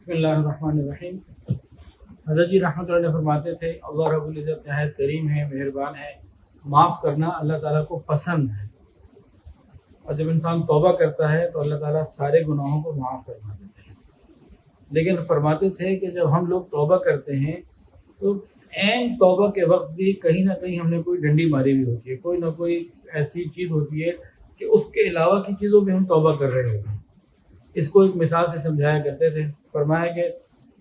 بسم اللہ الرحمن الرحیم۔ حضرت جی رحمۃ اللہ علیہ فرماتے تھے اللہ رب العزت نہایت کریم ہے، مہربان ہے، معاف کرنا اللہ تعالیٰ کو پسند ہے، اور جب انسان توبہ کرتا ہے تو اللہ تعالیٰ سارے گناہوں کو معاف فرما دیتے ہیں۔ لیکن فرماتے تھے کہ جب ہم لوگ توبہ کرتے ہیں تو عین توبہ کے وقت بھی کہیں نہ کہیں ہم نے کوئی ڈنڈی ماری ہوئی ہوتی ہے، کوئی نہ کوئی ایسی چیز ہوتی ہے کہ اس کے علاوہ کی چیزوں پہ ہم توبہ کر رہے ہوتے ہیں۔ اس کو ایک مثال سے سمجھایا کرتے تھے، فرمایا کہ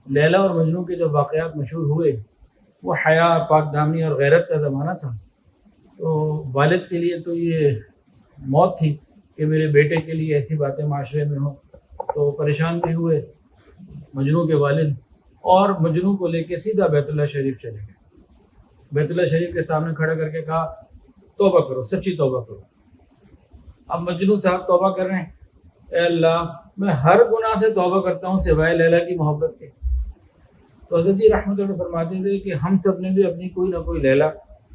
لیلا اور مجنوں کے جب واقعات مشہور ہوئے، وہ حیا، پاک دامنی اور غیرت کا زمانہ تھا، تو والد کے لیے تو یہ موت تھی کہ میرے بیٹے کے لیے ایسی باتیں معاشرے میں ہوں، تو پریشان بھی ہوئے مجنوں کے والد، اور مجنوں کو لے کے سیدھا بیت اللہ شریف چلے گئے۔ بیت اللہ شریف کے سامنے کھڑا کر کے کہا توبہ کرو، سچی توبہ کرو۔ اب مجنوں صاحب توبہ کر رہے ہیں، اے اللہ میں ہر گناہ سے توبہ کرتا ہوں سوائے لیلا کی محبت کے۔ تو حضرت جی رحمۃ اللہ فرماتے تھے کہ ہم سب نے بھی اپنی کوئی نہ کوئی لیلا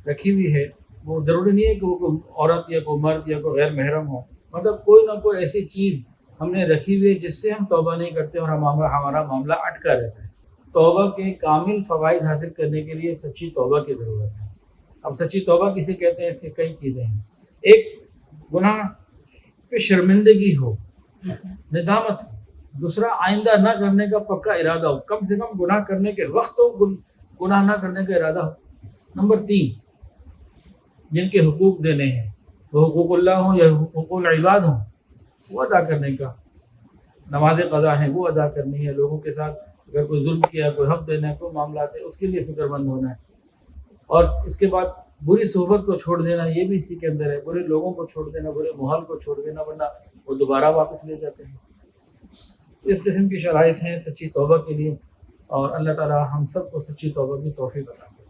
رکھی ہوئی ہے، وہ ضروری نہیں ہے کہ وہ کوئی عورت یا کوئی مرد یا کوئی غیر محرم ہو، مطلب کوئی نہ کوئی ایسی چیز ہم نے رکھی ہوئی ہے جس سے ہم توبہ نہیں کرتے اور ہمارا معاملہ اٹکا رہتا ہے۔ توبہ کے کامل فوائد حاصل کرنے کے لیے سچی توبہ کی ضرورت ہے۔ اب سچی توبہ کسے کہتے ہیں، اس کی کئی چیزیں ہیں۔ ایک، گناہ پہ شرمندگی ہو، ندامت ہو۔ دوسرا، آئندہ نہ کرنے کا پکا ارادہ ہو، کم سے کم گناہ کرنے کے وقت تو گناہ نہ کرنے کا ارادہ ہو۔ نمبر 3، جن کے حقوق دینے ہیں، وہ حقوق اللہ ہوں یا حقوق العباد ہوں، وہ ادا کرنے کا، نماز قضا ہیں وہ ادا کرنی ہے، لوگوں کے ساتھ اگر کوئی ظلم کیا، کوئی حق دینا ہے، کوئی معاملات ہے، اس کے لیے فکر مند ہونا ہے۔ اور اس کے بعد بری صحبت کو چھوڑ دینا، یہ بھی اسی کے اندر ہے، برے لوگوں کو چھوڑ دینا، برے ماحول کو چھوڑ دینا، ورنہ وہ دوبارہ واپس لے جاتے ہیں۔ اس قسم کی شرائط ہیں سچی توبہ کے لیے، اور اللہ تعالی ہم سب کو سچی توبہ کی توفیق عطا کرے۔